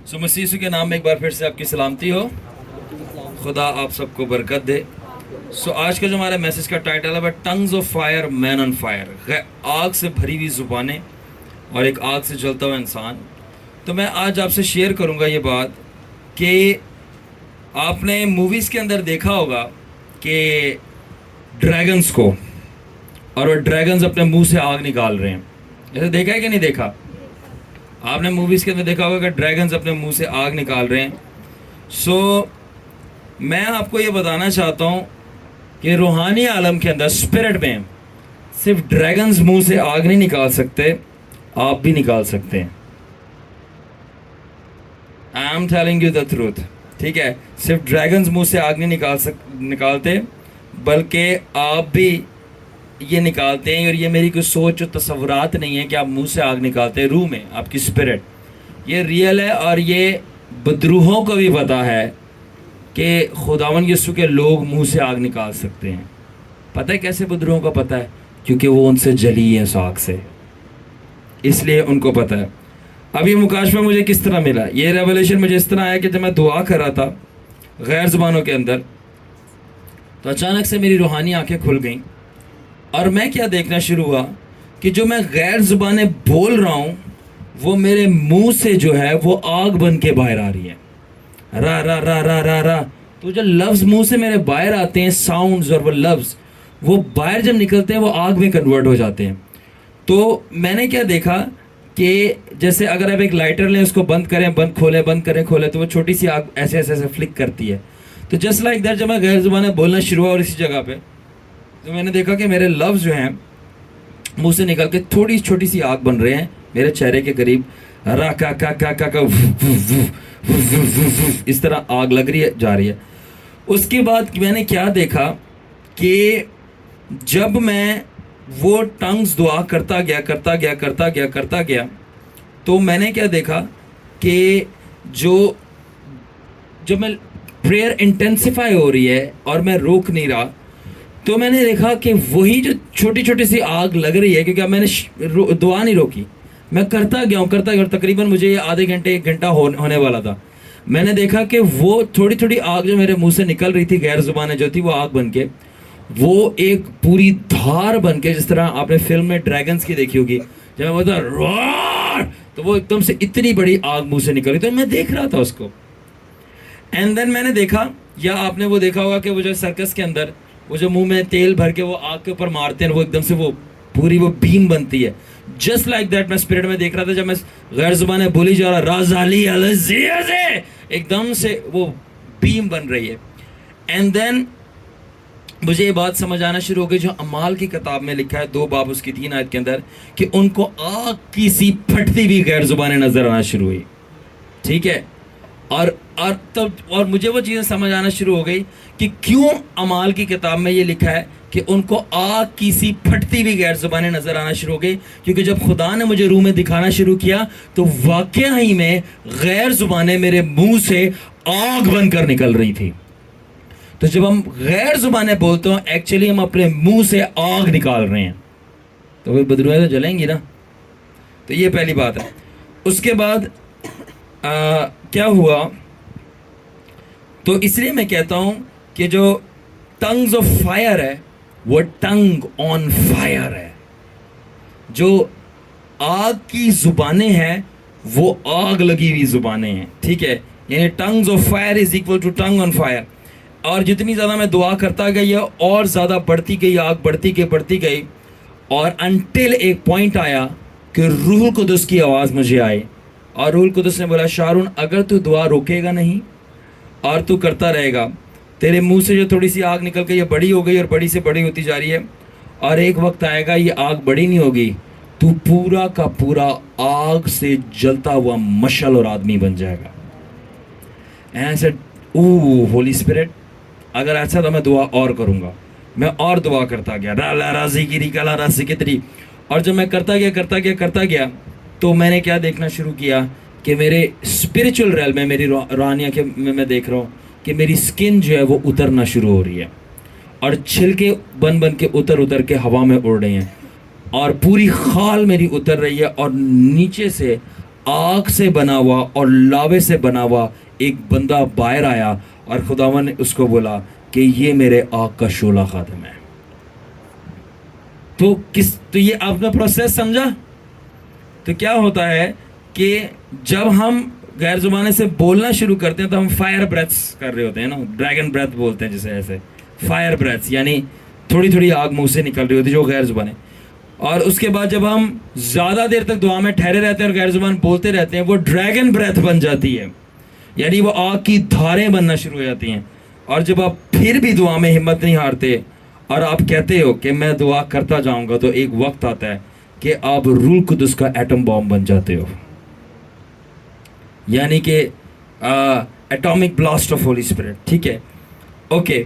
सो मसीह यीशु के नाम में एक बार फिर से आपकी सलामती हो। खुदा आप सबको बरकत दे। सो आज का जो हमारा मैसेज का टाइटल है tongues of fire, man on fire. आग से भरी हुई जुबानें और एक आग से जलता हुआ इंसान। तो मैं आज आपसे शेयर करूंगा ये बात कि आपने मूवीज़ के अंदर देखा होगा कि ड्रैगन्स को, और वो ड्रैगन्स अपने मुंह से आग निकाल रहे हैं। ऐसे देखा है कि नहीं देखा? आपने मूवीज़ के अंदर देखा होगा कि ड्रैगन्स अपने मुंह से आग निकाल रहे हैं। सो मैं आपको ये बताना चाहता हूँ कि रूहानी आलम के अंदर, स्पिरिट में, सिर्फ ड्रैगन्स मुंह से आग नहीं निकाल सकते, आप भी निकाल सकते हैं। I am telling you the truth, ठीक है? सिर्फ ड्रैगन्स मुंह से आग नहीं निकालते, बल्कि आप भी ये निकालते हैं। और ये मेरी कोई सोच और तस्वुरात नहीं है कि आप मुंह से आग निकालते हैं। रूह में आपकी स्पिरिट, ये रियल है। और ये बदरूहों को भी पता है कि खुदावन यीशु के लोग मुंह से आग निकाल सकते हैं। पता है कैसे बदरूहों को पता है? क्योंकि वो उनसे जली है उस आग से, इसलिए उनको पता है। अब ये मुकाशफा मुझे किस तरह मिला? ये रेवलेशन मुझे इस तरह आया कि जब मैं दुआ कर रहा था गैर ज़ुबानों के अंदर, तो अचानक से मेरी रूहानी आंखें खुल गईं और मैं क्या देखना शुरू हुआ कि जो मैं गैर ज़ुबानें बोल रहा हूँ वो मेरे मुंह से जो है वो आग बन के बाहर आ रही है। रा रा रा रा रा रा। तो जो लफ्ज़ मुंह से मेरे बाहर आते हैं, साउंड्स, और वो लफ्ज़ वो बाहर जब निकलते हैं वो आग में कन्वर्ट हो जाते हैं। तो मैंने क्या देखा कि जैसे अगर आप एक लाइटर लें, उसको बंद करें, बंद खोलें, बंद करें, खोलें, तो वो छोटी सी आग ऐसे ऐसे ऐसे फ्लिक करती है। तो जस्ट लाइक दैट जब मैं गैर ज़ुबानें बोलना शुरू हुआ और इसी जगह पे, तो मैंने देखा कि मेरे लफ्ज़ जो हैं मुंह से निकल के थोड़ी छोटी सी आग बन रहे हैं मेरे चेहरे के करीब। रा का इस तरह आग लग रही है, जा रही है। उसके बाद मैंने क्या देखा कि जब मैं वो टंग्स दुआ करता गया, तो मैंने क्या देखा कि जब मैं प्रेयर इंटेंसिफाई हो रही है और मैं रोक नहीं रहा, तो मैंने देखा कि वही जो छोटी छोटी सी आग लग रही है, क्योंकि अब मैंने दुआ नहीं रोकी, मैं करता गया, तकरीबन मुझे आधे घंटे 1 घंटा होने वाला था। मैंने देखा कि वो थोड़ी थोड़ी आग जो मेरे मुंह से निकल रही थी, गैर ज़ुबानें जो थी, वो आग बन के, वो एक पूरी धार बन के, जिस तरह आपने फिल्म में ड्रैगन्स की देखी होगी, जब मैं बोलता रोर, तो वो एकदम से इतनी बड़ी आग मुंह से निकली। तो मैं देख रहा था उसको। एंड देन मैंने देखा, या आपने वो देखा होगा कि वो जो सर्कस के अंदर वो जो मुंह में तेल भर के वो आग के ऊपर मारते हैं, वो एकदम से वो पूरी वो बीम बनती है। जस्ट लाइक दैट मैं स्पिरिट में देख रहा था जब मैं गैर ज़ुबानें बोली जा रहा, राज़ाली अलज़िया से एकदम से वो बीम बन रही है। एंड देन मुझे ये बात समझ आना शुरू हो गई जो अमाल की किताब में लिखा है 2 बाब उसकी 3 आयत के अंदर, कि उनको आग की सी फटती हुई गैर ज़ुबानें नजर आना शुरू हुई। ठीक है? और मुझे वो चीज़ें समझ आना शुरू हो गई कि क्यों अमाल की किताब में ये लिखा है कि उनको आग की सी फटती हुई गैर ज़ुबानें नजर आना शुरू हो गई। क्योंकि जब खुदा ने मुझे रूह में दिखाना शुरू किया तो वाकया ही में गैर ज़ुबानें मेरे मुंह से आग बनकर निकल रही थी। तो जब हम गैर ज़ुबानें बोलते हैं, एक्चुअली हम अपने मुंह से आग निकाल रहे हैं। तो वो बदरूहें तो जलेंगी ना। तो ये पहली बात है। उसके बाद क्या हुआ, तो इसलिए मैं कहता हूं कि जो टंग्स ऑफ फायर है वो टंग ऑन फायर है। जो आग की जुबानें हैं वो आग लगी हुई जुबानें हैं। ठीक है? यानी tongues of fire is equal to tongue on fire. और जितनी ज़्यादा मैं दुआ करता गया और ज़्यादा बढ़ती गई, आग बढ़ती गई, और अनटिल एक पॉइंट आया कि रूह कुदस की आवाज़ मुझे आई, और रूह कुदस ने बोला, शारून अगर तू दुआ रोकेगा नहीं और तू करता रहेगा, तेरे मुंह से जो थोड़ी सी आग निकल के ये बड़ी हो गई और बड़ी से बड़ी होती जा रही है, और एक वक्त आएगा ये आग बड़ी नहीं होगी, तू पूरा का पूरा आग से जलता हुआ मशल और आदमी बन जाएगा। And I said, oh Holi spirit, अगर ऐसा तो मैं दुआ और करूँगा। मैं और दुआ करता गया, रा राजी गिरी कला राजी कितरी। और जब मैं करता गया तो मैंने क्या देखना शुरू किया कि मेरे स्पिरिचुअल रेल में, मेरी रूहानिया के में मैं देख रहा हूँ कि मेरी स्किन जो है वो उतरना शुरू हो रही है, और छिलके बन के उतर के हवा में उड़ रहे हैं, और पूरी खाल मेरी उतर रही है, और नीचे से आग से बना हुआ और लावे से बना हुआ एक बंदा बाहर आया और खुदावन ने उसको बोला कि ये मेरे आग का शोला खादिम है। तो ये आपने प्रोसेस समझा? तो क्या होता है कि जब हम गैर जुबाने से बोलना शुरू करते हैं तो हम फायर ब्रेथ्स कर रहे होते हैं ना, ड्रैगन ब्रेथ बोलते हैं जिसे, ऐसे फायर ब्रेथ्स, यानी थोड़ी थोड़ी आग मुंह से निकल रही होती है जो गैर जुबान है। और उसके बाद जब हम ज़्यादा देर तक दुआ में ठहरे रहते हैं और गैर जुबान बोलते रहते हैं, वो ड्रैगन ब्रेथ बन जाती है, यानी वो आग की धारें बनना शुरू हो जाती हैं। और जब आप फिर भी दुआ में हिम्मत नहीं हारते और आप कहते हो कि मैं दुआ करता जाऊंगा, तो एक वक्त आता है कि आप रूह कुदस का एटम बॉम्ब बन जाते हो, यानी कि atomic blast of Holi spirit. ठीक है, ओके।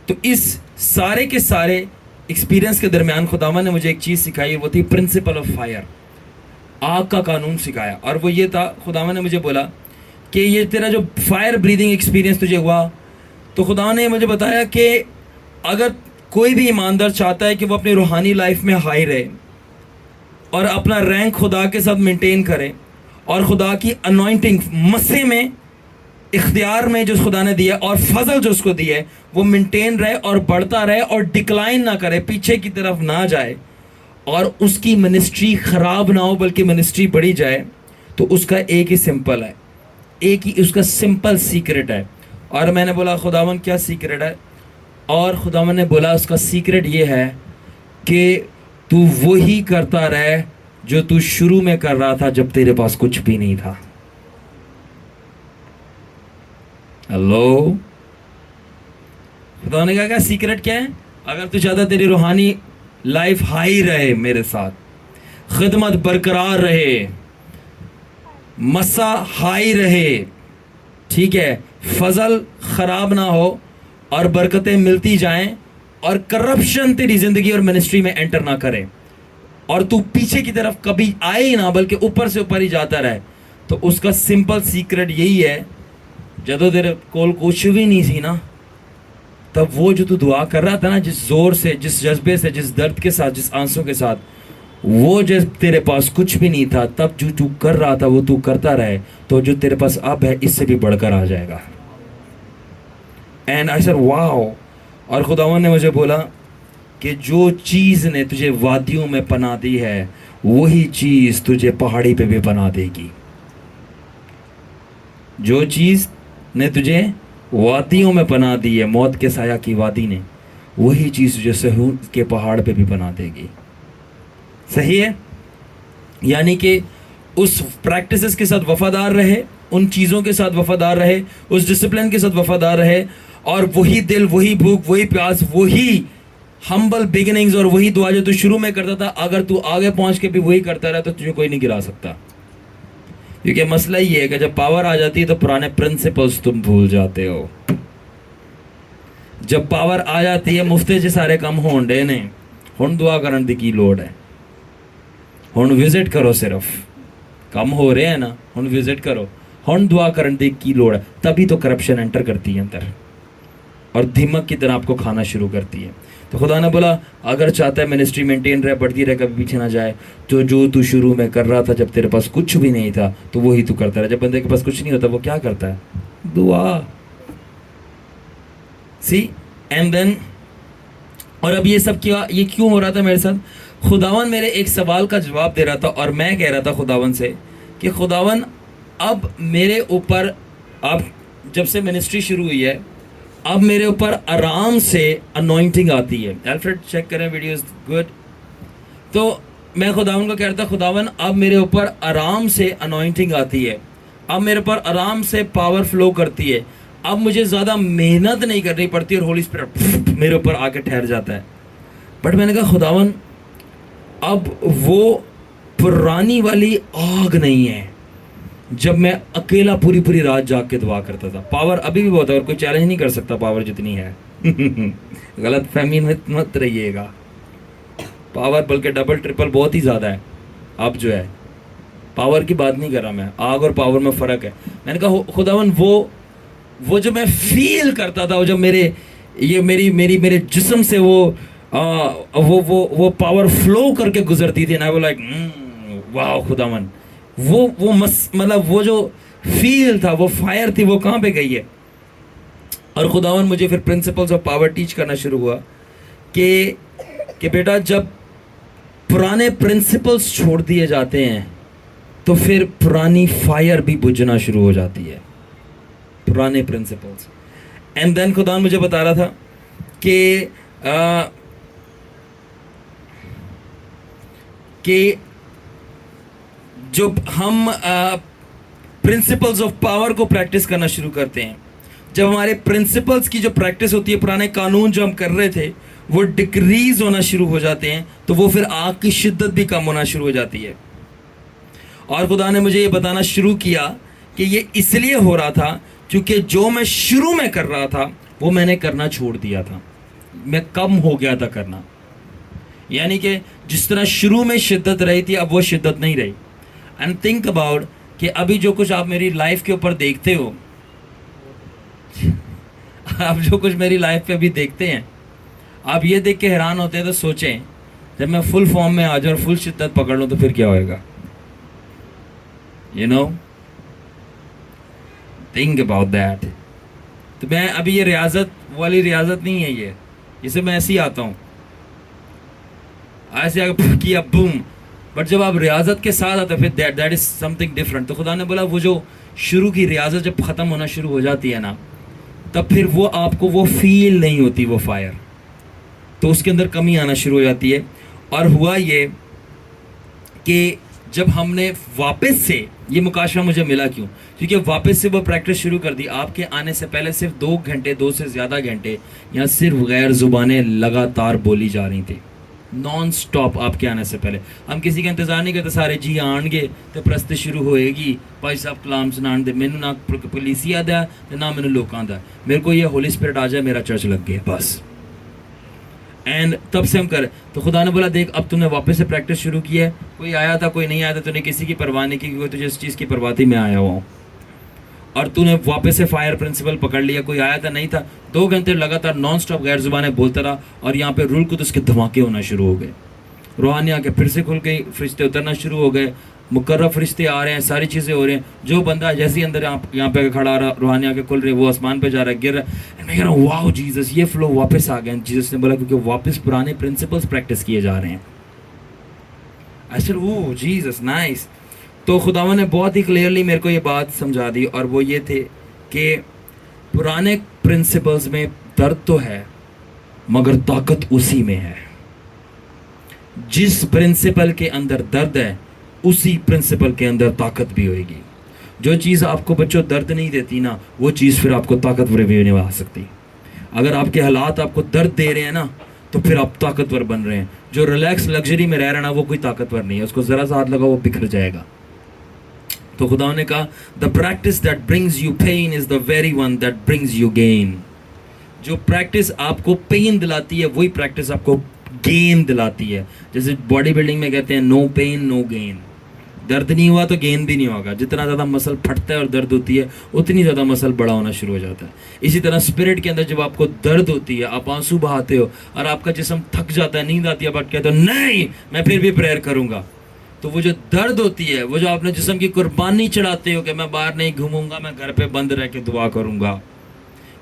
तो इस सारे के सारे एक्सपीरियंस के दरमियान खुदावन ने मुझे एक चीज़ सिखाई, वो थी प्रिंसिपल ऑफ फायर, आग का कानून सिखाया। और वो ये था, खुदावन ने मुझे बोला कि ये तेरा जो फायर ब्रीदिंग एक्सपीरियंस तुझे हुआ, तो खुदावन ने मुझे बताया कि अगर कोई भी ईमानदार चाहता है कि वो अपनी रूहानी लाइफ में हाई रहे और अपना रैंक खुदा के साथ मेंटेन करे और खुदा की अनॉइंटिंग मस्से में, इख्तियार में जो खुदा ने दिया और फजल जो उसको दिया है, वो मेंटेन रहे और बढ़ता रहे और डिक्लाइन ना करे, पीछे की तरफ ना जाए और उसकी मिनिस्ट्री ख़राब ना हो बल्कि मिनिस्ट्री बढ़ी जाए, तो उसका एक ही सिंपल है, एक ही उसका सिंपल सीक्रेट है। और मैंने बोला खुदावन क्या सीक्रेट है? और खुदावन ने बोला उसका सीक्रेट ये है कि तू वही करता रहे जो तू शुरू में कर रहा था जब तेरे पास कुछ भी नहीं था। हेलो, खुदा ने कहा क्या सीक्रेट क्या है? अगर तू चाहता तेरी रूहानी लाइफ हाई रहे, मेरे साथ खिदमत बरकरार रहे, मसा हाई रहे, ठीक है, फजल खराब ना हो और बरकतें मिलती जाएं और करप्शन तेरी जिंदगी और मिनिस्ट्री में एंटर ना करे और तू पीछे की तरफ कभी आए ही ना बल्कि ऊपर से ऊपर ही जाता रहे, तो उसका सिंपल सीक्रेट यही है, जदों तेरे कोल कुछ भी नहीं सी ना, तब वो जो तू दुआ कर रहा था ना, जिस जोर से, जिस जज्बे से, जिस दर्द के साथ, जिस आंसू के साथ, वो जब तेरे पास कुछ भी नहीं था तब जो तू कर रहा था वो तू करता रहे, तो जो तेरे पास अब है इससे भी बढ़कर आ जाएगा। And I said wow. और खुदावन ने मुझे बोला कि जो चीज़ ने तुझे वादियों में पनाह दी है वही चीज़ तुझे पहाड़ी पे भी पनाह देगी। जो चीज़ ने तुझे वादियों में पनाह दी है, मौत के साया की वादी ने, वही चीज़ तुझे सहूर के पहाड़ पे भी पनाह देगी। सही है? यानी कि उस प्रैक्टिसेस के साथ वफादार रहे, उन चीज़ों के साथ वफादार रहे, उस डिसिप्लिन के साथ वफादार रहे, और वही दिल, वही भूख, वही प्यास, वही हम्बल बिगिनिंग्स और वही दुआ जो तू शुरू में करता था, अगर तू आगे पहुंच के भी वही करता रहा तो तुझे कोई नहीं गिरा सकता। क्योंकि मसला ये है कि जब पावर आ जाती है तो पुराने प्रिंसिपल्स तुम भूल जाते हो। जब पावर आ जाती है मुफ्ते से सारे काम होंडे ने, हुण दुआ करन दी की लोड़ है, हुण विजिट करो, सिर्फ कम हो रहे हैं ना, हुण विजिट करो, हुण दुआ करन दी की लोड़ है। तभी तो करप्शन एंटर करती है अंदर और दीमक की तरह आपको खाना शुरू करती है। तो खुदा ने बोला अगर चाहता है मिनिस्ट्री मेंटेन रहे, बढ़ती रहे, कभी पीछे ना जाए, तो जो तू शुरू में कर रहा था जब तेरे पास कुछ भी नहीं था तो वही तू करता रहा। जब बंदे के पास कुछ नहीं होता वो क्या करता है? दुआ। सी एंड देन, और अब ये सब क्या, ये क्यों हो रहा था मेरे साथ? खुदावन मेरे एक सवाल का जवाब दे रहा था और मैं कह रहा था खुदावन से कि खुदावन अब मेरे ऊपर, अब जब से मिनिस्ट्री शुरू हुई है, अब मेरे ऊपर आराम से अनॉइंटिंग आती है। अल्फ्रेड चेक करें वीडियोस, गुड। तो मैं खुदावन को कह रहा था खुदावन अब मेरे ऊपर आराम से अनॉइंटिंग आती है, अब मेरे ऊपर आराम से पावर फ्लो करती है, अब मुझे ज़्यादा मेहनत नहीं करनी पड़ती और होली स्पिरिट मेरे ऊपर आके ठहर जाता है। बट मैंने कहा खुदावन अब वो पुरानी वाली आग नहीं है जब मैं अकेला पूरी पूरी रात जाग के दुआ करता था। पावर अभी भी बहुत है और कोई चैलेंज नहीं कर सकता पावर जितनी है। गलत फहमी में मत रहिएगा, पावर बल्कि डबल ट्रिपल बहुत ही ज़्यादा है। अब जो है पावर की बात नहीं कर रहा मैं, आग और पावर में फ़र्क है। मैंने कहा खुदावन वो जो मैं फील करता था, वो जब मेरे जिस्म से वो पावर फ्लो करके गुजरती थी ना, वो लाइक वाह खुदावन वो मतलब वो जो फील था, वो फायर थी, वो कहाँ पे गई है? और खुदावन मुझे फिर प्रिंसिपल्स ऑफ पावर टीच करना शुरू हुआ कि बेटा जब पुराने प्रिंसिपल्स छोड़ दिए जाते हैं तो फिर पुरानी फायर भी बुझना शुरू हो जाती है, पुराने प्रिंसिपल्स। एंड देन खुदावन मुझे बता रहा था कि जब हम प्रिंसिपल्स ऑफ पावर को प्रैक्टिस करना शुरू करते हैं, जब हमारे प्रिंसिपल्स की जो प्रैक्टिस होती है, पुराने कानून जो हम कर रहे थे वो डिक्रीज होना शुरू हो जाते हैं, तो वो फिर आग की शिद्दत भी कम होना शुरू हो जाती है। और खुदा ने मुझे ये बताना शुरू किया कि ये इसलिए हो रहा था क्योंकि जो मैं शुरू में कर रहा था वो मैंने करना छोड़ दिया था, मैं कम हो गया था करना। यानी कि जिस तरह शुरू में शिद्दत रही थी, अब वो शिद्दत नहीं रही। एंड थिंक अबाउट कि अभी जो कुछ आप मेरी लाइफ के ऊपर देखते हो, आप जो कुछ मेरी लाइफ पे अभी देखते हैं, आप ये देख के हैरान होते हैं तो सोचें जब मैं फुल फॉर्म में आ जाऊँ और फुल शिद्दत पकड़ लूँ तो फिर क्या होएगा? You know, think about that. तो मैं अभी ये रियाजत वाली रियाजत नहीं है ये, इसे मैं ऐसे ही आता हूँ, ऐसे आगे किया बूम। बट जब आप रियाजत के साथ आते फिर दैट इज समथिंग डिफरेंट। तो खुदा ने बोला वो जो शुरू की रियाजत जब ख़त्म होना शुरू हो जाती है ना, तब फिर वो आपको वो फील नहीं होती, वो फायर, तो उसके अंदर कमी आना शुरू हो जाती है। और हुआ ये कि जब हमने वापस से, ये मुकाशवा मुझे मिला क्यों? क्योंकि वापस से वो प्रैक्टिस शुरू कर दी। आपके आने से पहले सिर्फ 2 घंटे, 2 से ज़्यादा घंटे यहाँ सिर्फ गैर ज़ुबानें लगातार बोली जा रही थी, नॉन स्टॉप। आपके आने से पहले हम किसी का इंतजार नहीं करते, सारे जी आएंगे तो प्रस्ती शुरू होएगी, भाई साहब कलाम सुनान दे, मैनू ना पुलिसी आदा है ना मैनू लोगों का, मेरे को ये होली स्पिरिट आ जाए, मेरा चर्च लग गया बस। एंड तब से हम कर, तो खुदा ने बोला देख अब तूने वापस से प्रैक्टिस शुरू की है, कोई आया था कोई नहीं आया था, तूने किसी की परवाह नहीं की, क्योंकि तुझे इस चीज़ की परवाह थी, मैं आया हुआ हूँ। और तूने वापस से फायर प्रिंसिपल पकड़ लिया, कोई आया था नहीं था, 2 घंटे लगातार नॉन स्टॉप गैर जुबानें बोलता रहा, और यहाँ पे रूल कुदस के धमाके होना शुरू हो गए, रूहानी आके फिर से खुल गई, फरिश्ते उतरना शुरू हो गए, मुकर्रब फरिश्ते आ रहे हैं, सारी चीज़ें हो रही हैं। जो बंदा जैसे ही अंदर यहाँ पे खड़ा रहा, रूहानी आके खुल रही है, वो आसमान पे जा रहा है, गिर रहा है। मैं कह रहा हूँ वाह जीसस, ये फ्लो वापस आ गया। जीसस ने बोला क्योंकि वापस पुराने प्रिंसिपल्स प्रैक्टिस किए जा रहे हैं। I said oh Jesus nice. तो खुदावन ने बहुत ही क्लियरली मेरे को ये बात समझा दी, और वो ये थे कि पुराने प्रिंसिपल्स में दर्द तो है मगर ताकत उसी में है। जिस प्रिंसिपल के अंदर दर्द है उसी प्रिंसिपल के अंदर ताकत भी होगी। जो चीज़ आपको बच्चों दर्द नहीं देती ना, वो चीज़ फिर आपको ताकतवर भी नहीं बना सकती। अगर आपके हालात आपको दर्द दे रहे हैं ना, तो फिर आप ताकतवर बन रहे हैं। जो रिलैक्स लग्जरी में रह रहा है ना, वो कोई ताकतवर नहीं है, उसको ज़रा सा हाथ लगा वो बिखर जाएगा। तो खुदा ने कहा the practice that brings you pain is the very one that brings you gain. जो प्रैक्टिस आपको पेन दिलाती है वही प्रैक्टिस आपको गेन दिलाती है। जैसे बॉडी बिल्डिंग में कहते हैं नो पेन नो गेन। दर्द नहीं हुआ तो गेन भी नहीं होगा। जितना ज़्यादा मसल फटता है और दर्द होती है, उतनी ज़्यादा मसल बड़ा होना शुरू हो जाता है। इसी तरह स्पिरिट के अंदर जब आपको दर्द होती है, आप आंसू बहाते हो और आपका जिस्म थक जाता है, नींद आती है, बट कहते हो नहीं मैं फिर भी प्रेयर करूँगा, तो वो जो दर्द होती है, वो जो आपने जिस्म की कुर्बानी चढ़ाते हो कि मैं बाहर नहीं घूमूंगा, मैं घर पे बंद रह के दुआ करूंगा,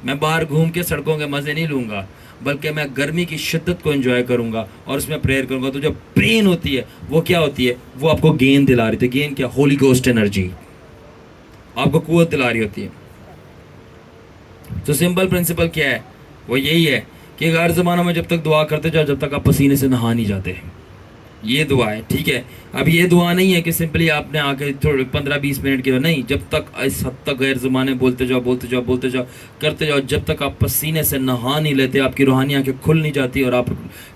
मैं बाहर घूम के सड़कों के मज़े नहीं लूँगा, बल्कि मैं गर्मी की शिद्दत को एंजॉय करूंगा और उसमें प्रेयर करूंगा। तो जो पेन होती है वो क्या होती है? वो आपको गेन दिला रही थी। गेन क्या? होली गोस्ट एनर्जी, आपको कुव्वत दिला रही होती है। तो सिंपल प्रिंसिपल क्या है? वो यही है कि गैर ज़मानों में जब तक दुआ करते जाओ जब तक आप पसीने से नहा नहीं जाते। ये दुआ है, ठीक है। अब ये दुआ नहीं है कि सिंपली आपने आके थोड़े 15-20 मिनट के, नहीं, जब तक इस हद तक गैर ज़माने बोलते जाओ करते जाओ, जब तक आप पसीने से नहा नहीं लेते, आपकी रूहानी आंखें खुल नहीं जाती और आप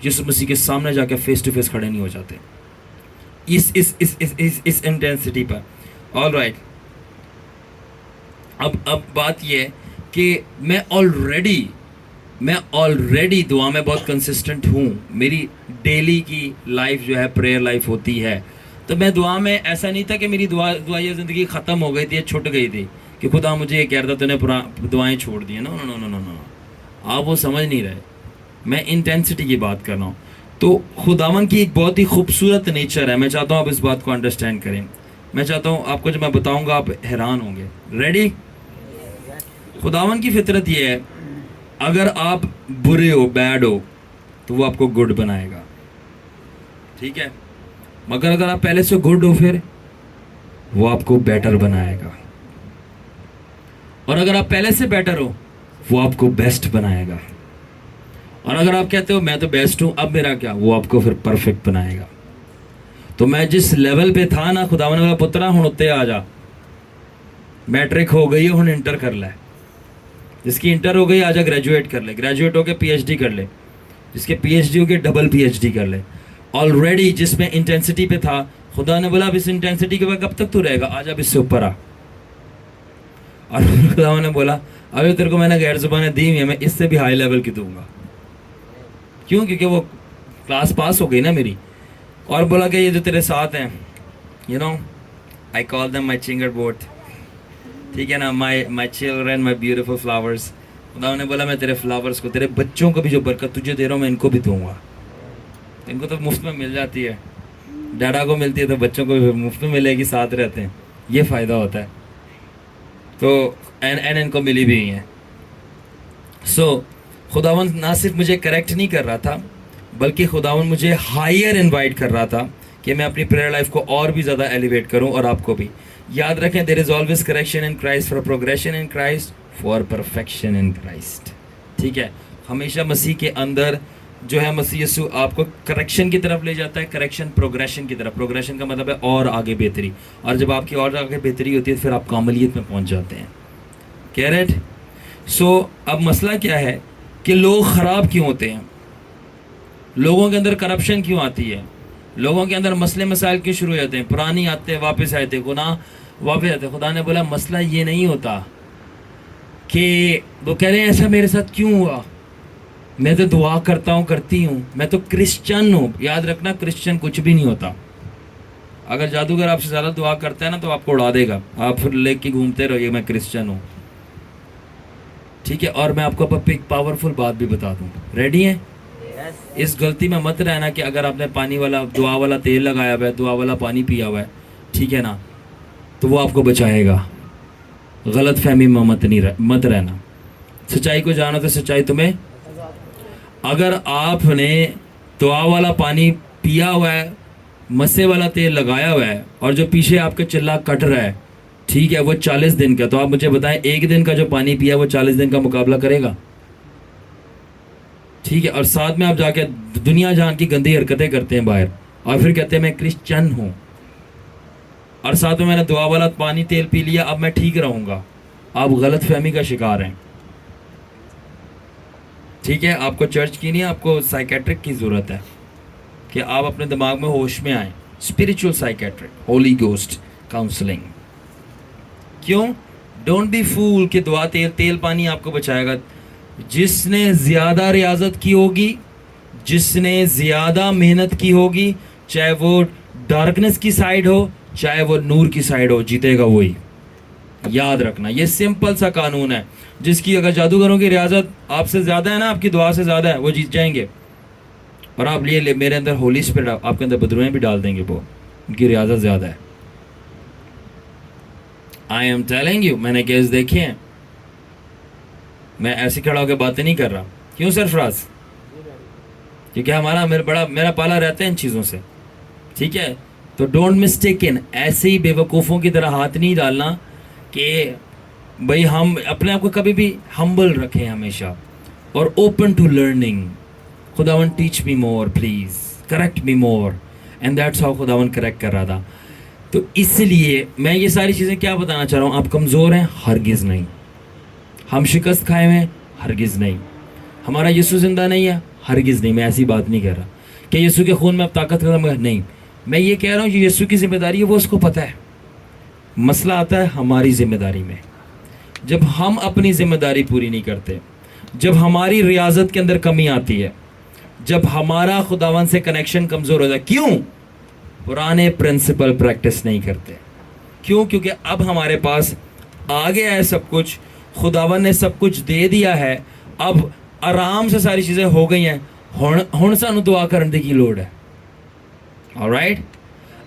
यीशु मसीह के सामने जाके फेस टू फेस खड़े नहीं हो जाते इस इंटेंसिटी पर। ऑल राइट, अब बात ये है कि मैं ऑलरेडी दुआ में बहुत कंसिस्टेंट हूँ। मेरी डेली की लाइफ जो है प्रेयर लाइफ होती है। तो मैं दुआ में, ऐसा नहीं था कि मेरी दुआ ये ज़िंदगी ख़त्म हो गई थी, छूट गई थी कि खुदा मुझे ये कह रहा था तूने दुआएं छोड़ दी। No no no no no, आप वो समझ नहीं रहे। मैं इंटेंसिटी की बात कर रहा हूँ। तो खुदावन की एक बहुत ही खूबसूरत नेचर है, मैं चाहता हूँ आप इस बात को अंडरस्टैंड करें। मैं चाहता हूँ आपको जब मैं बताऊंगा आप हैरान होंगे। रेडी? खुदावन की फितरत ये है, अगर आप बुरे हो, बैड हो, तो वो आपको गुड बनाएगा, ठीक है? मगर अगर आप पहले से गुड हो, फिर वो आपको बेटर बनाएगा। और अगर आप पहले से बेटर हो, वो आपको बेस्ट बनाएगा। और अगर आप कहते हो मैं तो बेस्ट हूं, अब मेरा क्या, वो आपको फिर परफेक्ट बनाएगा। तो मैं जिस लेवल पे था ना, खुदावन वाला पुत्रा हुण उत्ते आ जा। मैट्रिक हो गई है, हुण इंटर कर ले। जिसकी इंटर हो गई आजा ग्रेजुएट कर ले, ग्रेजुएट होके पीएचडी कर ले, जिसके पीएचडी हो गए डबल पीएचडी कर ले। ऑलरेडी जिसमें इंटेंसिटी पे था, खुदा ने बोला अब इस इंटेंसिटी के बाद कब तक तू रहेगा, आज अब इससे ऊपर आ। और खुदा ने बोला अभी तेरे को मैंने गैर जुबानें दी हुई है, मैं इससे भी हाई लेवल की दूंगा। क्यों? क्योंकि वो क्लास पास हो गई ना मेरी। और बोला कि ये जो तेरे साथ हैं, you know, I call them my chinger boat, ठीक है ना, my children, my beautiful flowers. खुदा ने बोला मैं तेरे फ्लावर्स को, तेरे बच्चों को भी जो बरकत तुझे दे रहा हूँ मैं इनको भी दूंगा। इनको तो मुफ्त में मिल जाती है, डैडा को मिलती है तो बच्चों को भी मुफ्त में मिलेगी, साथ रहते हैं, ये फ़ायदा होता है। तो एन इनको मिली भी है। सो खुदावन ना सिर्फ मुझे करेक्ट नहीं कर रहा था, बल्कि खुदावन मुझे हायर इनवाइट कर रहा था कि मैं अपनी प्रेयर लाइफ को और भी ज़्यादा एलिवेट करूं। और आपको भी याद रखें, there is always correction in Christ, for progression in Christ, for perfection in Christ, ठीक है? हमेशा मसीह के अंदर जो है मसीह यीशु आपको करेक्शन की तरफ ले जाता है, करेक्शन प्रोग्रेशन की तरफ। प्रोग्रेशन का मतलब है और आगे बेहतरी, और जब आपकी और आगे बेहतरी होती है फिर आप कामलियत में पहुंच जाते हैं। कैरेट? सो अब मसला क्या है कि लोग ख़राब क्यों होते हैं, लोगों के अंदर करप्शन क्यों आती है, लोगों के अंदर मसले मसाइल क्यों शुरू हो जाते हैं, पुरानी आते वापस आते, गुनाह वापस आते। खुदा ने बोला मसला ये नहीं होता कि वो कह रहे हैं ऐसा मेरे साथ क्यों हुआ, मैं तो दुआ करता हूँ, करती हूँ, मैं तो क्रिश्चियन हूँ। याद रखना, क्रिश्चियन कुछ भी नहीं होता। अगर जादूगर आपसे ज़्यादा दुआ करता है ना तो आपको उड़ा देगा, आप फिर लेके घूमते रहिए मैं क्रिश्चियन हूँ, ठीक है? और मैं आपको अब एक पावरफुल बात भी बता दूँ, रेडी हैं? इस गलती में मत रहना कि अगर आपने पानी वाला दुआ वाला तेल लगाया हुआ है, दुआ वाला पानी पिया हुआ है, ठीक है ना, तो वो आपको बचाएगा। गलत फहमी में मत रहना। सच्चाई को जानो तो सच्चाई तुम्हें, अगर आपने दुआ वाला पानी पिया हुआ है, मस्से वाला तेल लगाया हुआ है, और जो पीछे आपके चिल्ला कट रहा है, ठीक है, वो 40 दिन का, तो आप मुझे बताएं एक दिन का जो पानी पिया वो 40 दिन का मुकाबला करेगा? ठीक है? और साथ में आप जाके दुनिया जहान की गंदी हरकतें करते हैं बाहर, और फिर कहते हैं मैं क्रिश्चियन हूं, और साथ में मैंने दुआ वाला पानी तेल पी लिया, अब मैं ठीक रहूंगा। आप गलत फहमी का शिकार हैं, ठीक है? आपको चर्च की नहीं, आपको साइकेट्रिक की ज़रूरत है कि आप अपने दिमाग में होश में आए। Spiritual psychiatric, Holi ghost counselling. क्यों? डोंट बी फूल कि दुआ तेल पानी आपको बचाएगा। जिसने ज़्यादा रियाजत की होगी, जिसने ज़्यादा मेहनत की होगी, चाहे वो डार्कनेस की साइड हो चाहे वो नूर की साइड हो, जीतेगा वही। याद रखना, ये सिंपल सा कानून है। जिसकी अगर जादूगरों की रियाजत आपसे ज़्यादा है ना, आपकी दुआ से ज़्यादा है, वो जीत जाएंगे। और आप ले मेरे अंदर होली स्पिरिट आपके अंदर बदरुएं भी डाल देंगे, वो उनकी रियाजत ज़्यादा है। आई एम टेलिंग यू, मैंने केस देखे हैं। मैं ऐसे खड़ा होकर बातें नहीं कर रहा। क्यों सरफराज? क्योंकि मेरा पाला रहता है इन चीज़ों से, ठीक है? तो डोंट मिस्टेक इन, ऐसे ही बेवकूफ़ों की तरह हाथ नहीं डालना कि भाई हम अपने आप को कभी भी हम्बल रखें हमेशा, और ओपन टू लर्निंग। खुदावन teach me more please, correct me more, and that's how खुदावन करेक्ट कर रहा था। तो इसलिए मैं ये सारी चीज़ें क्या बताना चाह रहा हूँ, आप कमज़ोर हैं? हरगिज़ नहीं। हम शिकस्त खाए हुए हैं? हरगिज़ नहीं। हमारा यीशु जिंदा नहीं है? हरगिज़ नहीं। मैं ऐसी बात नहीं कर रहा कि यीशु के खून में अब ताकत खत्म है, नहीं। मैं ये कह रहा हूँ कि यीशु की जिम्मेदारी है, वो उसको पता है। मसला आता है हमारी जिम्मेदारी में। जब हम अपनी जिम्मेदारी पूरी नहीं करते, जब हमारी रियाजत के अंदर कमी आती है, जब हमारा खुदावन से कनेक्शन कमज़ोर हो जाए। क्यों? पुराने प्रिंसिपल प्रैक्टिस नहीं करते। क्यों? क्योंकि अब हमारे पास आ गया है सब कुछ, खुदावन ने सब कुछ दे दिया है, अब आराम से सारी चीज़ें हो गई हैं। हुण सानू दुआ करने की लोड़ है। ऑलराइट?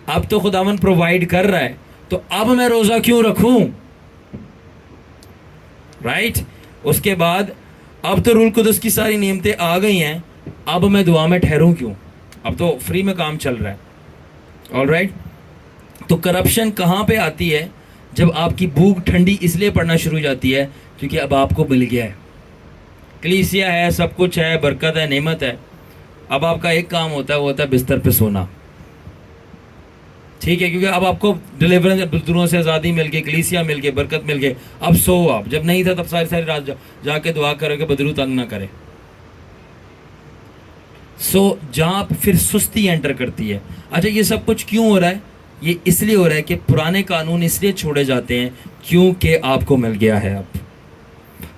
अब तो खुदावन प्रोवाइड कर रहा है, तो अब मैं रोजा क्यों रखूं? राइट? उसके बाद अब तो रूल कुदस की सारी नियमतें आ गई हैं, अब मैं दुआ में ठहरूं क्यों? अब तो फ्री में काम चल रहा है। ऑलराइट? तो करप्शन कहाँ पे आती है? जब आपकी भूख ठंडी इसलिए पड़ना शुरू हो जाती है क्योंकि अब आपको मिल गया है, कलीसिया है, सब कुछ है, बरकत है, नेमत है। अब आपका एक काम होता है, वो होता है बिस्तर पे सोना। ठीक है, क्योंकि अब आपको डिलीवरेंस, बदरुओं से आज़ादी मिल गई, कलीसिया मिल गई, बरकत मिल गई। अब सो आप, जब नहीं था तब सारी सारी रात जाके दुआ करो कि बदरू तंग ना करे। सो जहाँ फिर सुस्ती एंटर करती है। अच्छा, ये सब कुछ क्यों हो रहा है? ये इसलिए हो रहा है कि पुराने कानून इसलिए छोड़े जाते हैं क्योंकि आपको मिल गया है अब।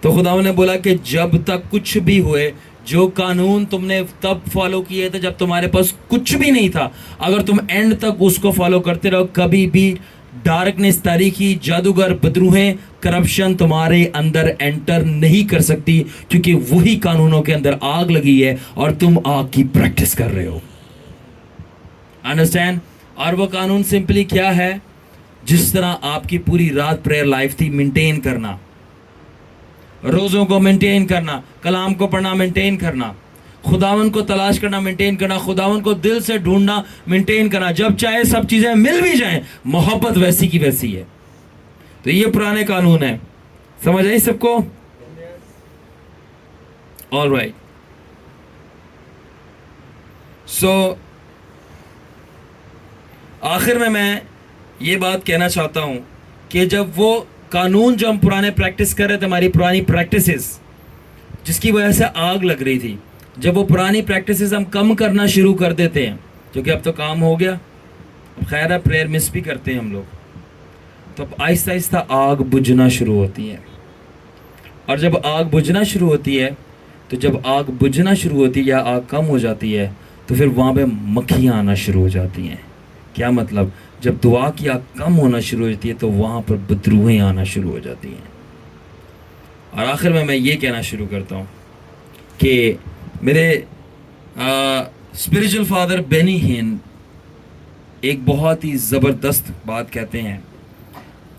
तो खुदा ने बोला कि जब तक कुछ भी हुए, जो कानून तुमने तब फॉलो किए थे जब तुम्हारे पास कुछ भी नहीं था, अगर तुम एंड तक उसको फॉलो करते रहो, कभी भी डार्कनेस, तारीकी, जादूगर, बदरूहें, करप्शन तुम्हारे अंदर एंटर नहीं कर सकती, क्योंकि वही कानूनों के अंदर आग लगी है और तुम आग की प्रैक्टिस कर रहे हो। अंडरस्टैंड? और वो कानून सिंपली क्या है? जिस तरह आपकी पूरी रात प्रेयर लाइफ थी, मेंटेन करना, रोज़ों को मेंटेन करना, कलाम को पढ़ना मेंटेन करना, खुदावन को तलाश करना मेंटेन करना, खुदावन को दिल से ढूंढना मेंटेन करना। जब चाहे सब चीज़ें मिल भी जाएं, मोहब्बत वैसी की वैसी है। तो ये पुराने कानून है। समझ आई सबको? All right. सो आखिर में मैं ये बात कहना चाहता हूं कि जब वो कानून जो हम पुराने प्रैक्टिस कर रहे थे, हमारी पुरानी प्रैक्टिसेस जिसकी वजह से आग लग रही थी, जब वो पुरानी प्रैक्टिसेस हम कम करना शुरू कर देते हैं, क्योंकि अब तो काम हो गया, खैर है, प्रेयर मिस भी करते हैं हम लोग, तो अब आहिस्ता आहिस्ता आग बुझना शुरू होती है। और जब आग बुझना शुरू होती है, तो जब आग बुझना शुरू होती है या आग कम हो जाती है, तो फिर वहाँ पे मक्खियाँ आना शुरू हो जाती हैं। क्या मतलब? जब दुआ की आग कम होना शुरू हो जाती है, तो वहाँ पर बदरूहें आना शुरू हो जाती हैं। और आखिर में मैं ये कहना शुरू करता हूँ कि मेरे स्पिरिचुअल फादर बेनी हिन एक बहुत ही ज़बरदस्त बात कहते हैं,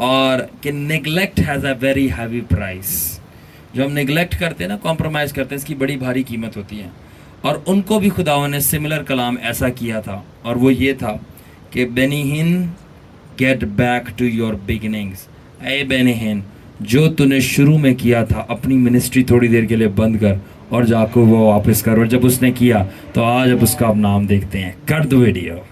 और कि neglect has a very heavy price. जो हम नेगलेक्ट करते हैं ना, कॉम्प्रोमाइज़ करते हैं, इसकी बड़ी भारी कीमत होती है। और उनको भी खुदावन ने सिमिलर कलाम ऐसा किया था, और वो ये था कि Benny Hinn, get back to your beginnings. ए बेनी हिन, जो तूने शुरू में किया था, अपनी मिनिस्ट्री थोड़ी देर के लिए बंद कर और जाकर वो वापस कर। और जब उसने किया तो आज अब उसका अब नाम देखते हैं। कर दो वीडियो।